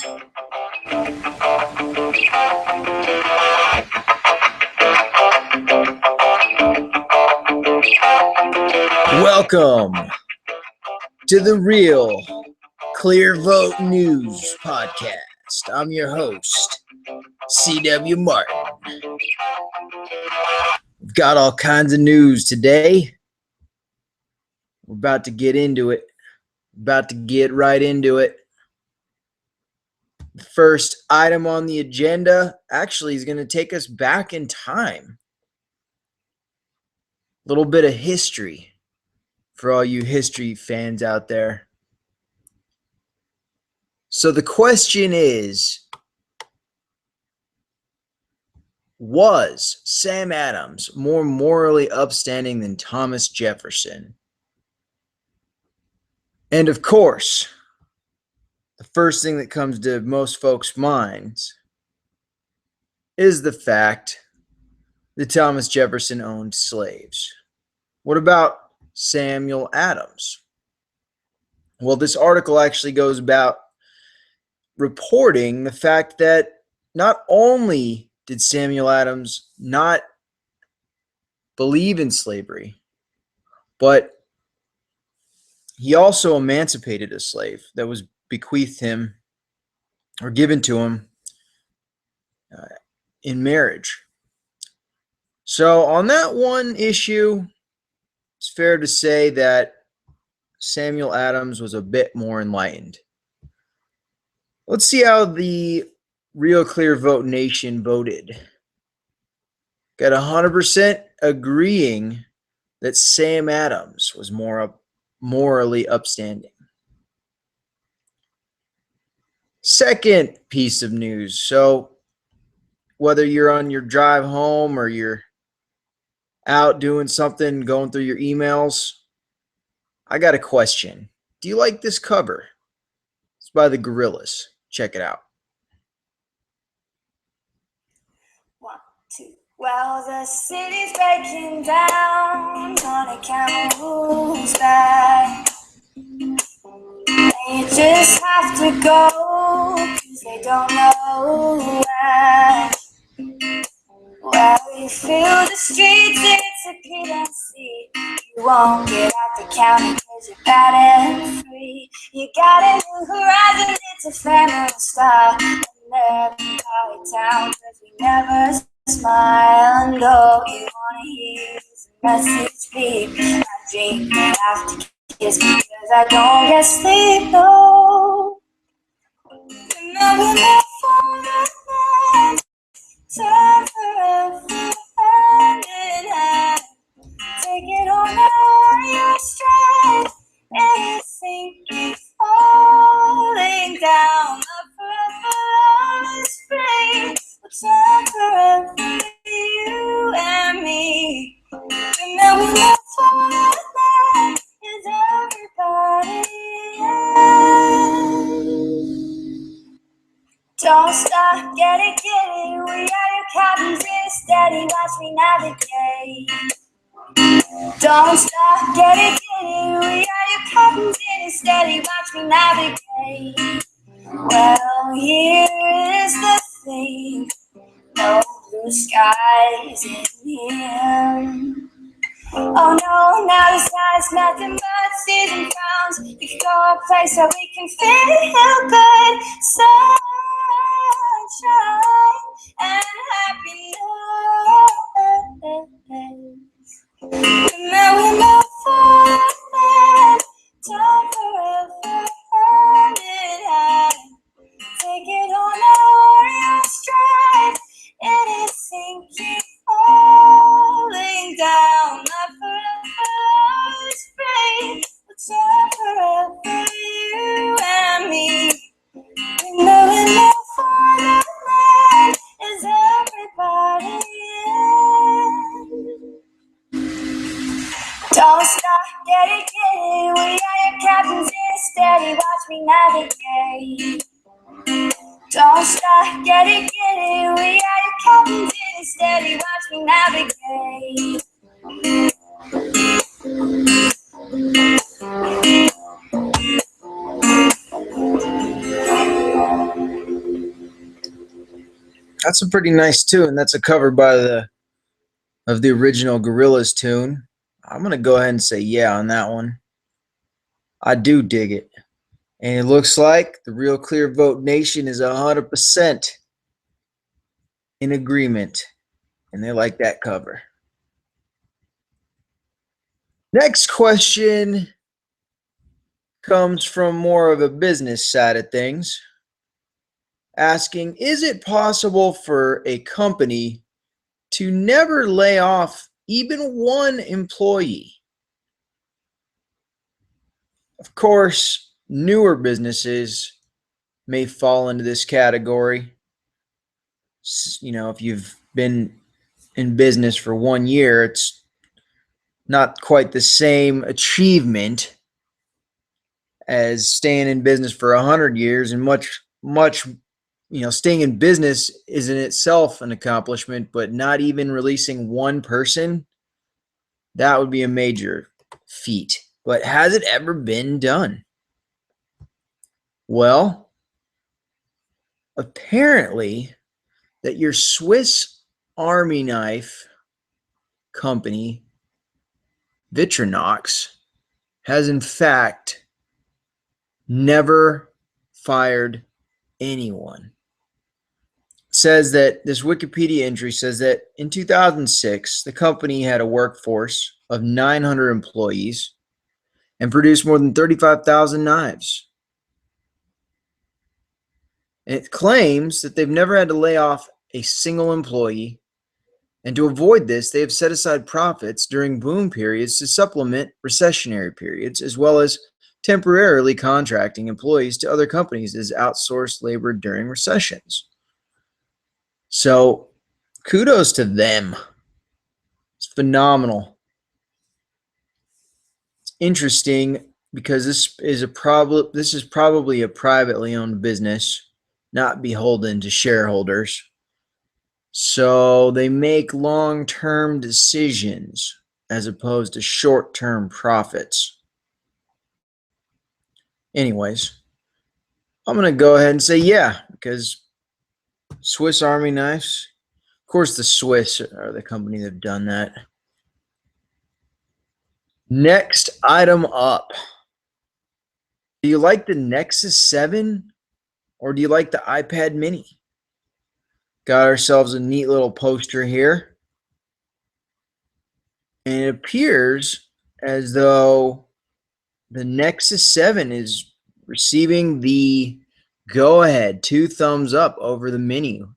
Welcome to the Real Clear Vote News Podcast. I'm your host, C.W. Martin. We've got all kinds of news today. We're about to get into it. About to get right into it. The first item on the agenda actually is going to take us back in time. A little bit of history for all you history fans out there. So the question is, was Sam Adams more morally upstanding than Thomas Jefferson? And of course, the first thing that comes to most folks' minds is the fact that Thomas Jefferson owned slaves. What about Samuel Adams? Well, this article actually goes about reporting the fact that not only did Samuel Adams not believe in slavery, but he also emancipated a slave that was bequeathed him or given to him in marriage. So on that one issue, it's fair to say that Samuel Adams was a bit more enlightened. Let's see how the Real Clear Vote Nation voted. Got 100% agreeing that Sam Adams was more morally upstanding. Second piece of news. So whether you're on your drive home or you're out doing something, going through your emails, I got a question. Do you like this cover? It's by the Gorillas. Check it out. 1, 2. Well, the city's breaking down on account of who's back. And you just have to go, 'cause they don't know where. Well, you feel the streets, it's a pit and see. You won't get out the county 'cause you're bad and free. You got a new horizon, it's a family style. And never call it town 'cause we never smile. And all you wanna hear is a message beep. I dream that I have to kiss because I don't get sleep, no. And now we're not for the land. Time forever, hand in hand. Take it on now, your stride. Anything keeps falling down. The forever love is free. Time forever, you and me. And now we love for the land. Is everybody in? Don't stop, get it, we are your captains in steady, watch me navigate. Don't stop, get it, we are your captains in steady, watch me navigate. Well, here is the thing, no blue skies in here. Oh no, now the sky's nothing but season frowns. We can go a place where we can feel good. Sunshine and happiness. And now we love for land. Time forever, hand in hand. Take it on our stride. Anything keep falling down. My forever is free. Time forever, you and me. We know enough for the land. Is everybody in? Don't stop, get it, we are your captains in steady, watch me navigate. Don't stop, get it, we are your captains in steady, watch me navigate. That's a pretty nice tune. That's a cover by the original Gorillaz tune. I'm gonna go ahead and say yeah on that one. I do dig it. And it looks like the Real Clear Vote Nation is 100% in agreement. And they like that cover. Next question comes from more of a business side of things, asking, is it possible for a company to never lay off even one employee? Of course, newer businesses may fall into this category. You know, if you've been in business for 1 year, it's not quite the same achievement as staying in business for 100 years, and much, staying in business is in itself an accomplishment, but not even releasing one person, that would be a major feat. But has it ever been done? Well, apparently that your Swiss Army knife company, Vitronox, has in fact never fired anyone. It says that this Wikipedia entry says that in 2006, the company had a workforce of 900 employees and produced more than 35,000 knives. And it claims that they've never had to lay off a single employee. And to avoid this, they have set aside profits during boom periods to supplement recessionary periods, as well as temporarily contracting employees to other companies as outsourced labor during recessions. So kudos to them. It's phenomenal. It's interesting because this is probably a privately owned business, not beholden to shareholders. So they make long-term decisions as opposed to short-term profits. Anyways, I'm going to go ahead and say yeah, because Swiss Army knives, of course the Swiss are the company that have done that. Next item up. Do you like the Nexus 7 or do you like the iPad mini? Got ourselves a neat little poster here. And it appears as though the Nexus 7 is receiving the go-ahead, 2 thumbs up over the mini. It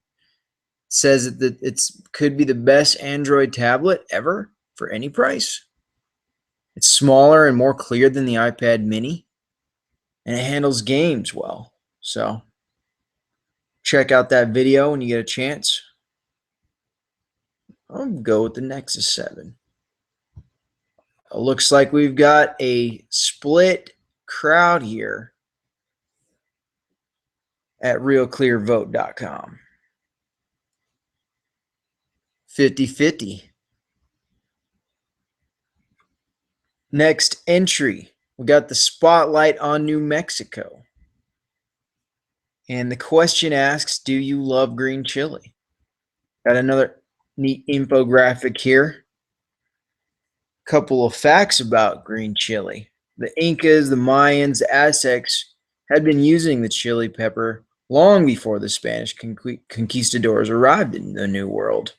says that it could be the best Android tablet ever for any price. It's smaller and more clear than the iPad mini, and it handles games well. So check out that video when you get a chance. I'll go with the Nexus 7. It looks like we've got a split crowd here at RealClearVote.com. 50-50. Next entry, we got the spotlight on New Mexico. And the question asks, do you love green chili? Got another neat infographic here. Couple of facts about green chili. The Incas, the Mayans, the Aztecs had been using the chili pepper long before the Spanish conquistadors arrived in the New World.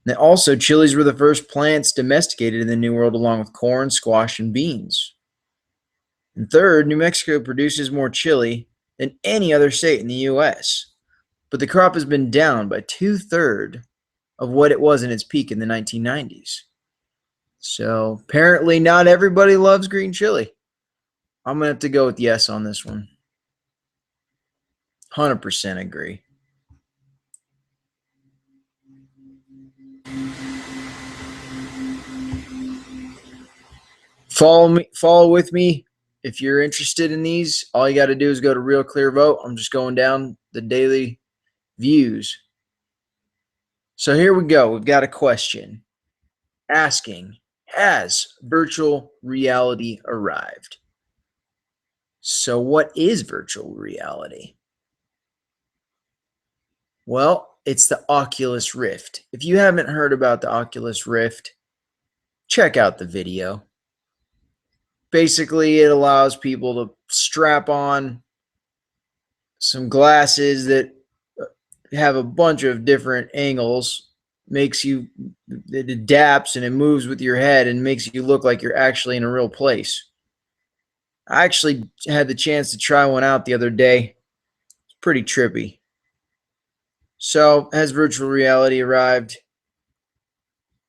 And also, chilies were the first plants domesticated in the New World along with corn, squash, and beans. And third, New Mexico produces more chili than any other state in the U.S., but the crop has been down by 2/3 of what it was in its peak in the 1990s. So apparently not everybody loves green chili. I'm going to have to go with yes on this one. 100% agree. Follow with me if you're interested in these. All you got to do is go to Real Clear Vote. I'm just going down the daily views. So here we go. We've got a question asking, has virtual reality arrived? So what is virtual reality? Well, it's the Oculus Rift. If you haven't heard about the Oculus Rift, check out the video. Basically, it allows people to strap on some glasses that have a bunch of different angles, it adapts and it moves with your head and makes you look like you're actually in a real place. I actually had the chance to try one out the other day. It's pretty trippy. So, has virtual reality arrived?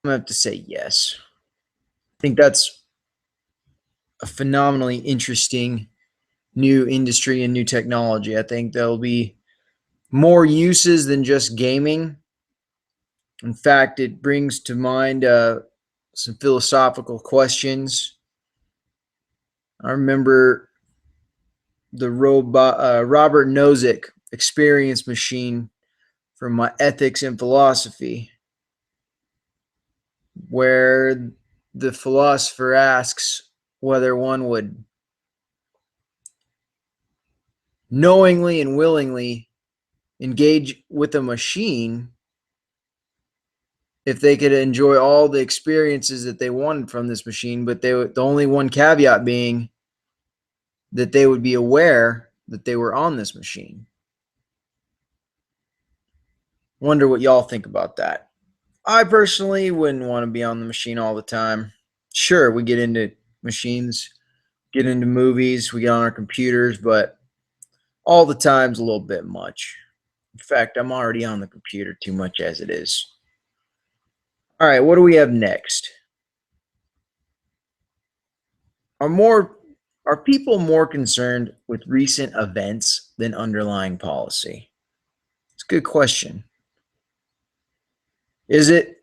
I'm going to have to say yes. I think that's a phenomenally interesting new industry and new technology. I think there'll be more uses than just gaming. In fact, it brings to mind some philosophical questions. I remember the Robert Nozick experience machine from my ethics and philosophy, where the philosopher asks whether one would knowingly and willingly engage with a machine if they could enjoy all the experiences that they wanted from this machine, but the only one caveat being that they would be aware that they were on this machine. Wonder what y'all think about that. I personally wouldn't want to be on the machine all the time. Sure, we get into machines, get into movies, we get on our computers, but all the time's a little bit much. In fact, I'm already on the computer too much as it is. All right, what do we have next? Are people more concerned with recent events than underlying policy? It's a good question. Is it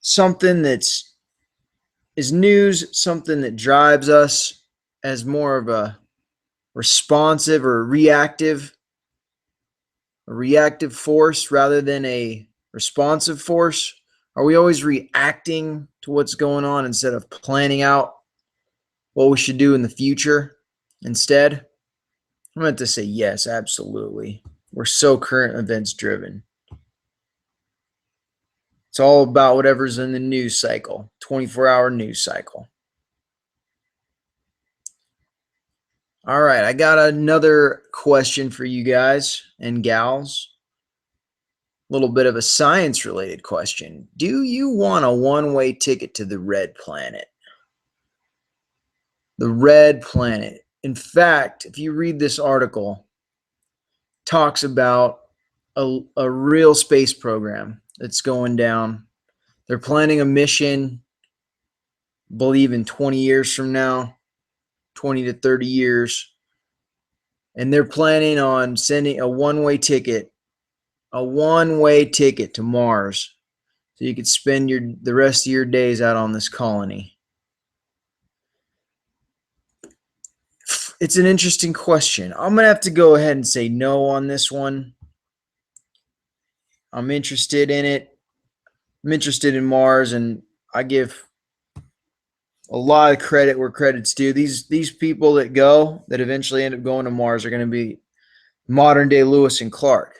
something is news something that drives us as more of a responsive or reactive force rather than a responsive force? Are we always reacting to what's going on instead of planning out what we should do in the future instead? I'm going to say yes, absolutely. We're so current events driven. It's all about whatever's in the news cycle, 24-hour news cycle. All right, I got another question for you guys and gals. A little bit of a science-related question. Do you want a one-way ticket to the red planet? The red planet. In fact, if you read this article, it talks about a real space program that's going down. They're planning a mission, I believe in 20 years from now, 20 to 30 years. And they're planning on sending a one-way ticket to Mars so you could spend the rest of your days out on this colony. It's an interesting question. I'm going to have to go ahead and say no on this one. I'm interested in it. I'm interested in Mars, and I give a lot of credit where credit's due. These people that eventually end up going to Mars are going to be modern day Lewis and Clark.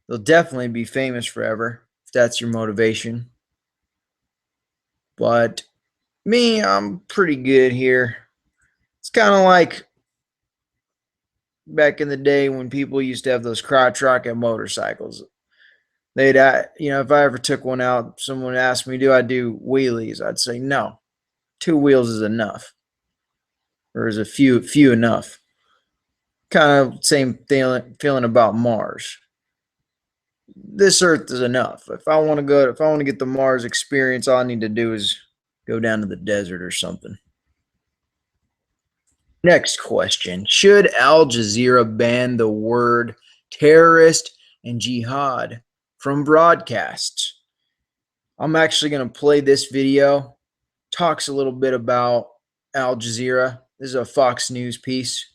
They'll definitely be famous forever if that's your motivation. But me, I'm pretty good here. It's kind of like back in the day when people used to have those crotch rocket motorcycles. If I ever took one out, someone asked me, do I do wheelies? I'd say no. 2 wheels is enough. Or is a few enough? Kind of same feeling about Mars. This Earth is enough. If I want to get the Mars experience, all I need to do is go down to the desert or something. Next question. Should Al Jazeera ban the word terrorist and jihad from broadcasts? I'm actually going to play this video. Talks a little bit about Al Jazeera. This is a Fox News piece.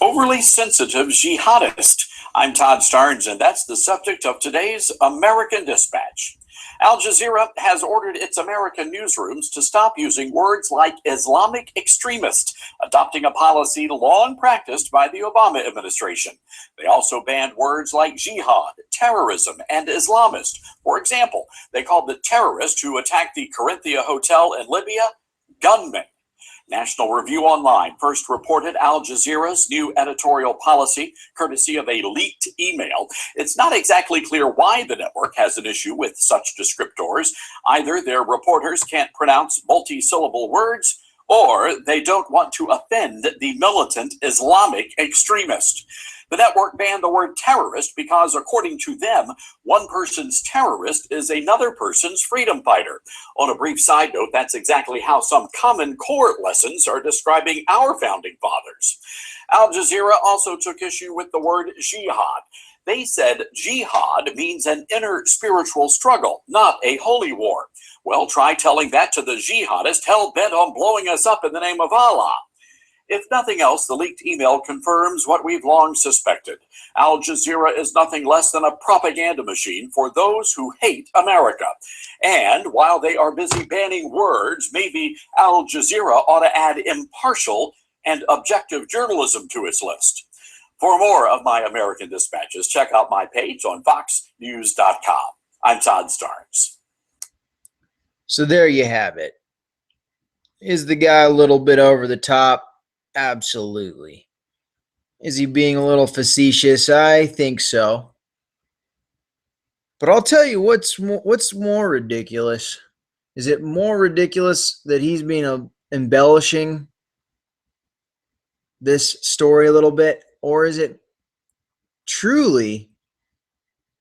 Overly sensitive jihadist. I'm Todd Starnes, and that's the subject of today's American Dispatch. Al Jazeera has ordered its American newsrooms to stop using words like Islamic extremist, adopting a policy long practiced by the Obama administration. They also banned words like jihad, terrorism, and Islamist. For example, they called the terrorist who attacked the Corinthia Hotel in Libya gunmen. National Review Online first reported Al Jazeera's new editorial policy, courtesy of a leaked email. It's not exactly clear why the network has an issue with such descriptors. Either their reporters can't pronounce multi-syllable words, or they don't want to offend the militant Islamic extremist. The network banned the word terrorist because, according to them, one person's terrorist is another person's freedom fighter. On a brief side note, that's exactly how some Common Core lessons are describing our founding fathers. Al Jazeera also took issue with the word jihad. They said jihad means an inner spiritual struggle, not a holy war. Well, try telling that to the jihadist hell-bent on blowing us up in the name of Allah. If nothing else, the leaked email confirms what we've long suspected. Al Jazeera is nothing less than a propaganda machine for those who hate America. And while they are busy banning words, maybe Al Jazeera ought to add impartial and objective journalism to its list. For more of my American dispatches, check out my page on foxnews.com. I'm Todd Starnes. So there you have it. Is the guy a little bit over the top? Absolutely. Is he being a little facetious? I think so. But I'll tell you what's more ridiculous. Is it more ridiculous that he's been embellishing this story a little bit, or is it truly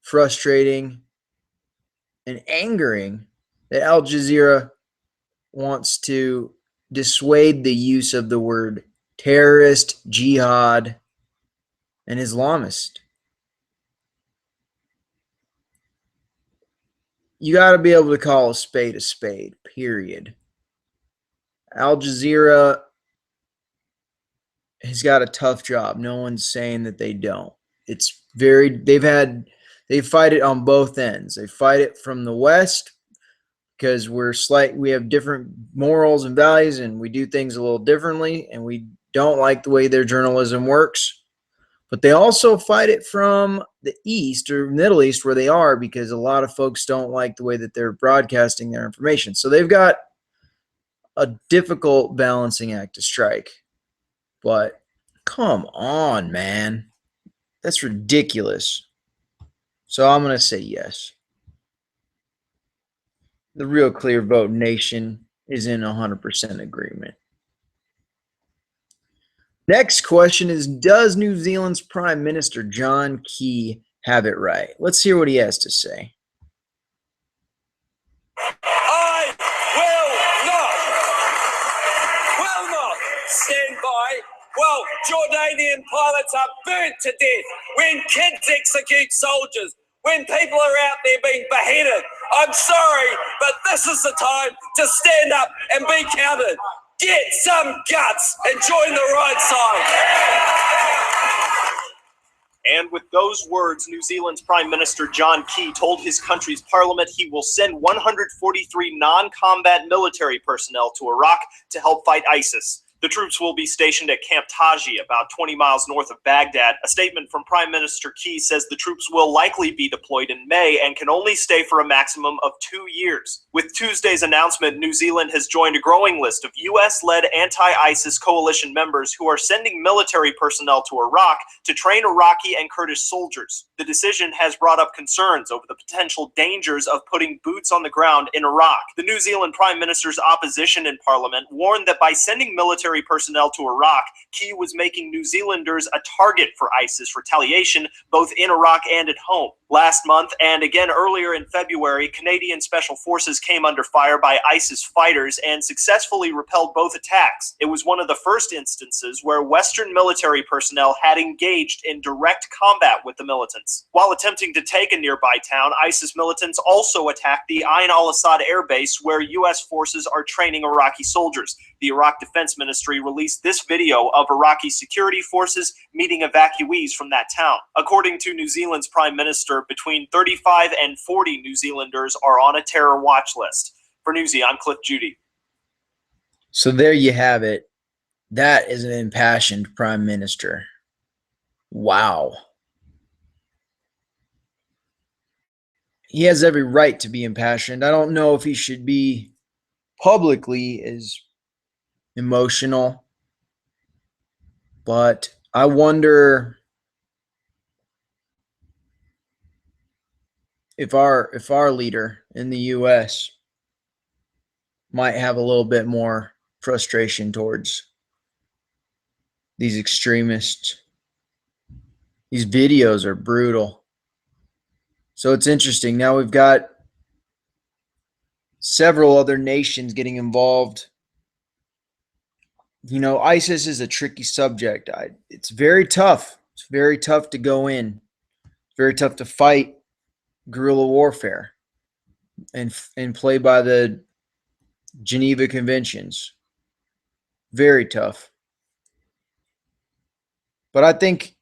frustrating and angering that Al Jazeera wants to dissuade the use of the word terrorist, jihad, and Islamist? You got to be able to call a spade, period. Al Jazeera has got a tough job. No one's saying that they don't. They fight it on both ends. They fight it from the West because we have different morals and values, and we do things a little differently, and we don't like the way their journalism works. But they also fight it from the East or Middle East, where they are, because a lot of folks don't like the way that they're broadcasting their information. So they've got a difficult balancing act to strike. But come on, man. That's ridiculous. So I'm going to say yes. The Real Clear Vote Nation is in 100% agreement. Next question is, does New Zealand's Prime Minister John Key have it right? Let's hear what he has to say. I will not stand by while Jordanian pilots are burnt to death, when kids execute soldiers, when people are out there being beheaded. I'm sorry, but this is the time to stand up and be counted. Get some guts and join the right side. And with those words, New Zealand's Prime Minister John Key told his country's parliament he will send 143 non-combat military personnel to Iraq to help fight ISIS. The troops will be stationed at Camp Taji, about 20 miles north of Baghdad. A statement from Prime Minister Key says the troops will likely be deployed in May and can only stay for a maximum of 2 years. With Tuesday's announcement, New Zealand has joined a growing list of U.S.-led anti-ISIS coalition members who are sending military personnel to Iraq to train Iraqi and Kurdish soldiers. The decision has brought up concerns over the potential dangers of putting boots on the ground in Iraq. The New Zealand Prime Minister's opposition in Parliament warned that by sending military personnel to Iraq, Key was making New Zealanders a target for ISIS retaliation, both in Iraq and at home. Last month, and again earlier in February, Canadian Special Forces came under fire by ISIS fighters and successfully repelled both attacks. It was one of the first instances where Western military personnel had engaged in direct combat with the militants. civilians. While attempting to take a nearby town, ISIS militants also attacked the Ain al-Assad air base where U.S. forces are training Iraqi soldiers. The Iraq Defense Ministry released this video of Iraqi security forces meeting evacuees from that town. According to New Zealand's Prime Minister, between 35 and 40 New Zealanders are on a terror watch list. For Newsy, I'm Cliff Judy. So there you have it. That is an impassioned prime minister. Wow. He has every right to be impassioned. I don't know if he should be publicly as emotional, but I wonder if our leader in the US might have a little bit more frustration towards these extremists. These videos are brutal. So it's interesting. Now we've got several other nations getting involved. You know, ISIS is a tricky subject. It's very tough. It's very tough to go in. It's very tough to fight guerrilla warfare and play by the Geneva Conventions. Very tough. But I think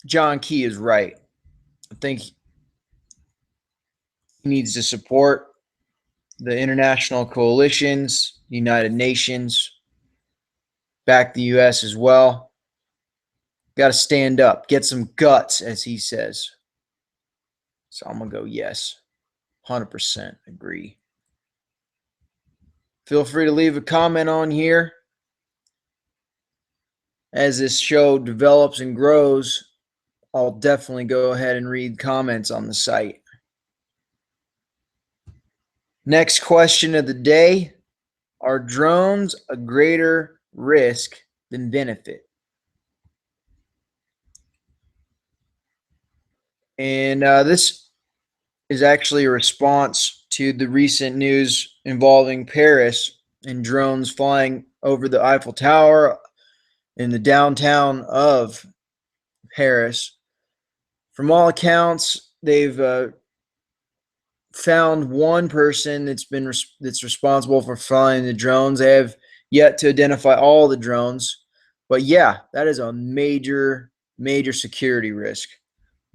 John Key is right. I think he needs to support the international coalitions, the United Nations, back the U.S. as well. Got to stand up, get some guts, as he says. So I'm going to go yes. 100% agree. Feel free to leave a comment on here. As this show develops and grows, I'll definitely go ahead and read comments on the site. Next question of the day. Are drones a greater risk than benefit? And this is actually a response to the recent news involving Paris and drones flying over the Eiffel Tower in the downtown of Paris. From all accounts, they've found one person that's responsible for flying the drones. They have yet to identify all the drones, but yeah, that is a major security risk,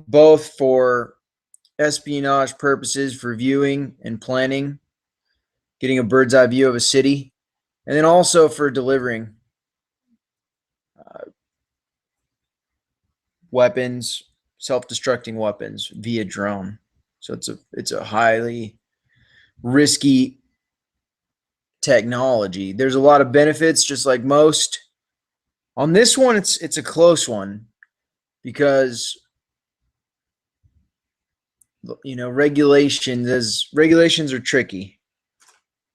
both for espionage purposes, for viewing and planning, getting a bird's eye view of a city, and then also for delivering weapons, self-destructing weapons via drone. So it's a highly risky technology. There's a lot of benefits, just like most. On this one, it's a close one because, you know, regulations are tricky,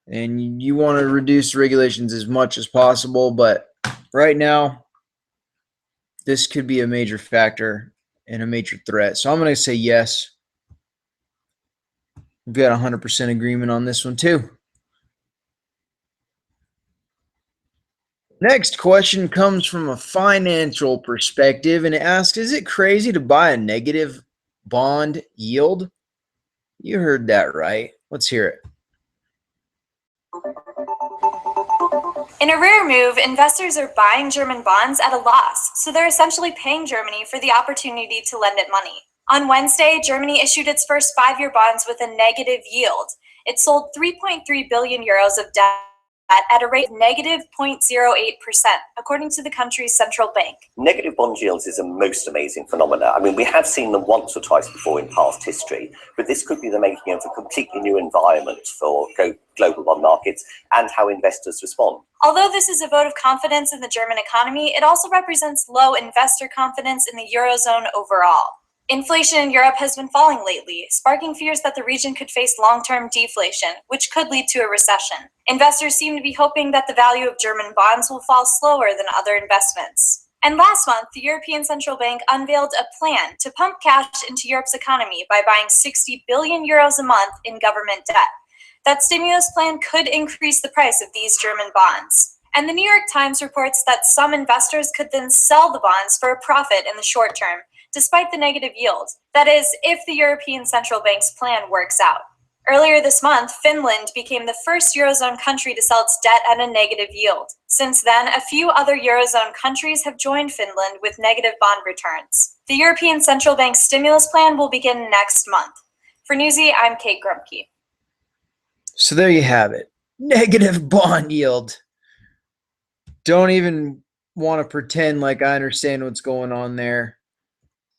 and you want to reduce regulations as much as possible. But right now, this could be a major factor and a major threat. So I'm going to say yes. We've got 100% agreement on this one too. Next question comes from a financial perspective, and it asks, is it crazy to buy a negative bond yield? You heard that right. Let's hear it. In a rare move, investors are buying German bonds at a loss, so they're essentially paying Germany for the opportunity to lend it money. On Wednesday, Germany issued its first 5-year bonds with a negative yield. It sold 3.3 billion euros of debt at a rate of negative 0.08%, according to the country's central bank. Negative bond yields is a most amazing phenomenon. I mean, we have seen them once or twice before in past history, but this could be the making of a completely new environment for global bond markets and how investors respond. Although this is a vote of confidence in the German economy, it also represents low investor confidence in the Eurozone overall. Inflation in Europe has been falling lately, sparking fears that the region could face long-term deflation, which could lead to a recession. Investors seem to be hoping that the value of German bonds will fall slower than other investments. And last month, the European Central Bank unveiled a plan to pump cash into Europe's economy by buying 60 billion euros a month in government debt. That stimulus plan could increase the price of these German bonds. And the New York Times reports that some investors could then sell the bonds for a profit in the short term, despite the negative yield. That is, if the European Central Bank's plan works out. Earlier this month, Finland became the first Eurozone country to sell its debt at a negative yield. Since then, a few other Eurozone countries have joined Finland with negative bond returns. The European Central Bank's stimulus plan will begin next month. For Newsy, I'm Kate Grumke. So there you have it. Negative bond yield. Don't even want to pretend like I understand what's going on there.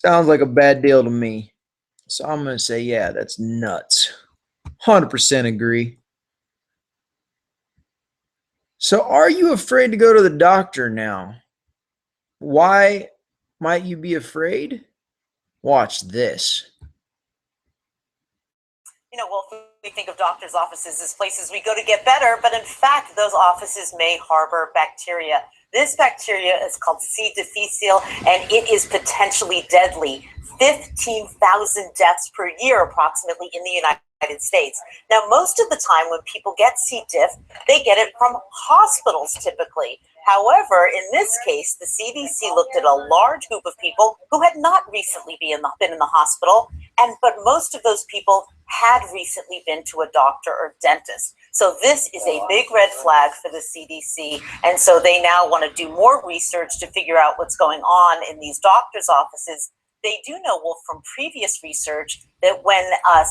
Sounds like a bad deal to me. So I'm going to say, yeah, that's nuts. 100% agree. So are you afraid to go to the doctor now? Why might you be afraid? Watch this. Well, we think of doctors' offices as places we go to get better, but in fact, those offices may harbor bacteria. This bacteria is called C. difficile, and it is potentially deadly. 15,000 deaths per year, approximately, in the United States. Now, most of the time when people get C. diff, they get it from hospitals typically. However, in this case, the CDC looked at a large group of people who had not recently been in the hospital, but most of those people had recently been to a doctor or dentist. So this is a big red flag for the CDC, and so they now want to do more research to figure out what's going on in these doctors' offices. They do know, Wolf, from previous research that when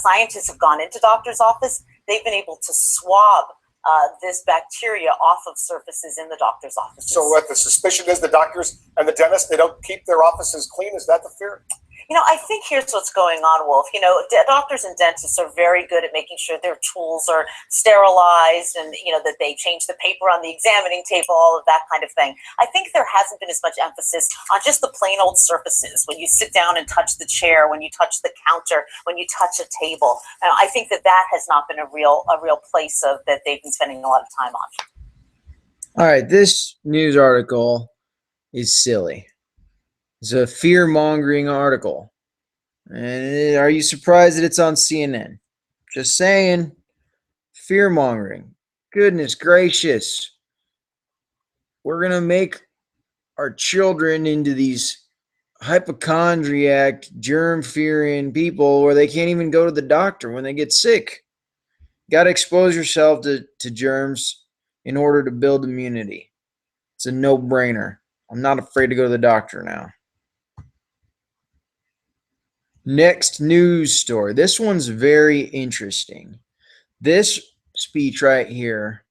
scientists have gone into doctor's office, they've been able to swab this bacteria off of surfaces in the doctor's offices. So what the suspicion is, the doctors and the dentists, they don't keep their offices clean? Is that the fear? I think here's what's going on, Wolf. Doctors and dentists are very good at making sure their tools are sterilized and, that they change the paper on the examining table, all of that kind of thing. I think there hasn't been as much emphasis on just the plain old surfaces, when you sit down and touch the chair, when you touch the counter, when you touch a table. I think that has not been a real place that they've been spending a lot of time on. All right, this news article is silly. It's a fear-mongering article. And are you surprised that it's on CNN? Just saying. Fear-mongering. Goodness gracious. We're going to make our children into these hypochondriac, germ-fearing people where they can't even go to the doctor when they get sick. Got to expose yourself to germs in order to build immunity. It's a no-brainer. I'm not afraid to go to the doctor now. Next news story. This one's very interesting. This speech right here,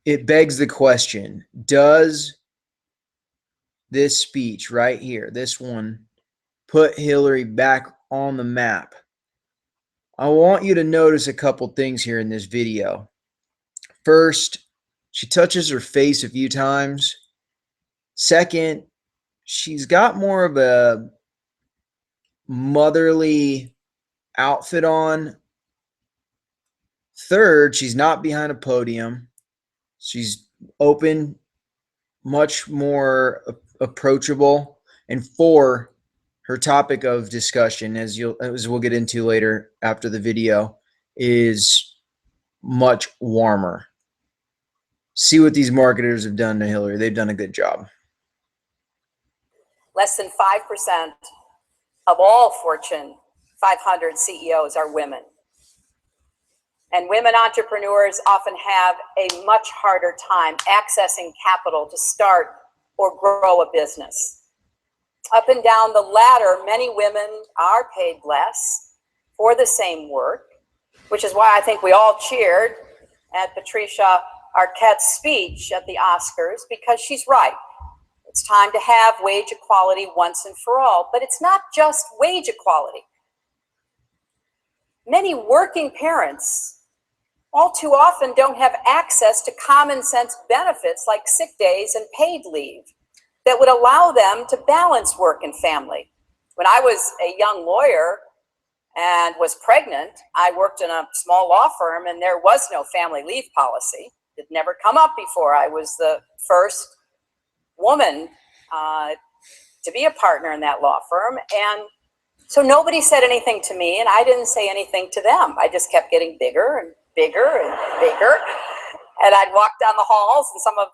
it begs the question, does this speech right here, this one, put Hillary back on the map? I want you to notice a couple things here in this video. First, she touches her face a few times. Second, she's got more of a motherly outfit on. Third, she's not behind a podium. She's open, much more approachable. And four, her topic of discussion, as we'll get into later after the video, is much warmer. See what these marketers have done to Hillary. They've done a good job. Less than 5% of all Fortune 500 CEOs are women. And women entrepreneurs often have a much harder time accessing capital to start or grow a business. Up and down the ladder, many women are paid less for the same work, which is why I think we all cheered at Patricia Arquette's speech at the Oscars, because she's right. It's time to have wage equality once and for all, but it's not just wage equality. Many working parents all too often don't have access to common sense benefits like sick days and paid leave that would allow them to balance work and family. When I was a young lawyer and was pregnant, I worked in a small law firm and there was no family leave policy. It never come up before. I was the first woman to be a partner in that law firm. And so nobody said anything to me and I didn't say anything to them. I just kept getting bigger and bigger and bigger. And I'd walk down the halls and some of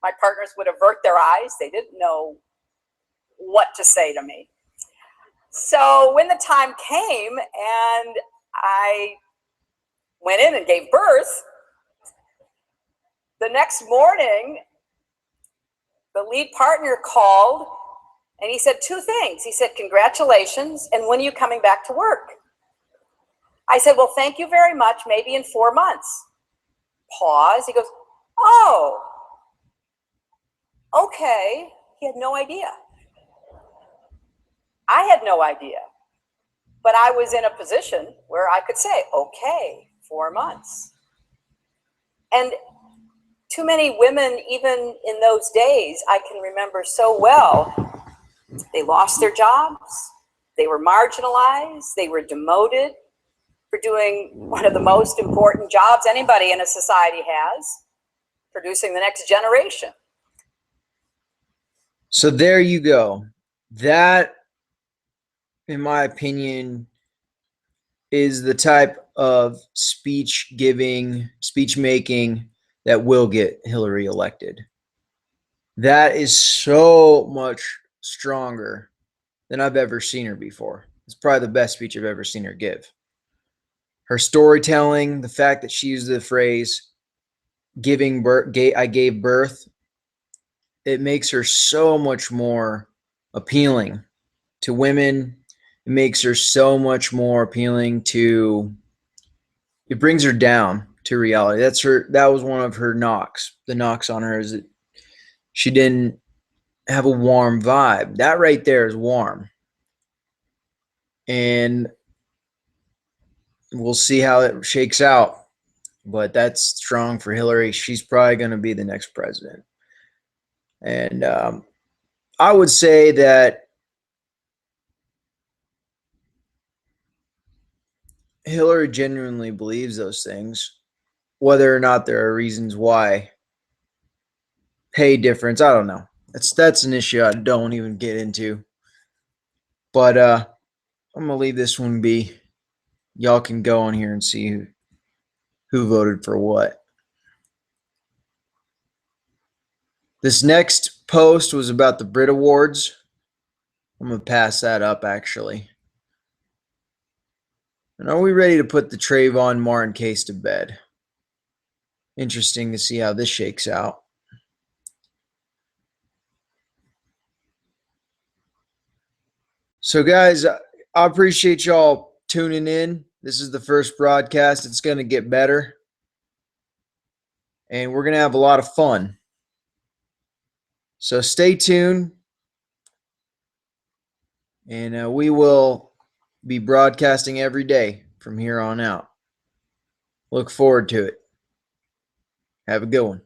my partners would avert their eyes. They didn't know what to say to me. So when the time came and I went in and gave birth, the next morning, the lead partner called and he said two things. He said, congratulations, and when are you coming back to work? I said, well, thank you very much, maybe in 4 months. Pause. He goes, oh, okay. He had no idea. I had no idea. But I was in a position where I could say, okay, 4 months. And too many women, even in those days, I can remember so well, they lost their jobs, they were marginalized, they were demoted for doing one of the most important jobs anybody in a society has, producing the next generation. So there you go. That, in my opinion, is the type of speech making that will get Hillary elected. That is so much stronger than I've ever seen her before. It's probably the best speech I've ever seen her give. Her storytelling, the fact that she used the phrase "giving birth," I gave birth, it makes her so much more appealing to women. It makes her so much more appealing to, it brings her down to reality. That was one of her knocks. The knocks on her is that she didn't have a warm vibe. That right there is warm. And we'll see how it shakes out. But that's strong for Hillary. She's probably going to be the next president. And I would say that Hillary genuinely believes those things, whether or not there are reasons why. Pay difference, I don't know. That's an issue I don't even get into. But I'm gonna leave this one be. Y'all can go on here and see who voted for what. This next post was about the Brit Awards. I'm gonna pass that up actually. And are we ready to put the Trayvon Martin case to bed? Interesting to see how this shakes out. So, guys, I appreciate y'all tuning in. This is the first broadcast. It's going to get better. And we're going to have a lot of fun. So stay tuned. And we will be broadcasting every day from here on out. Look forward to it. Have a good one.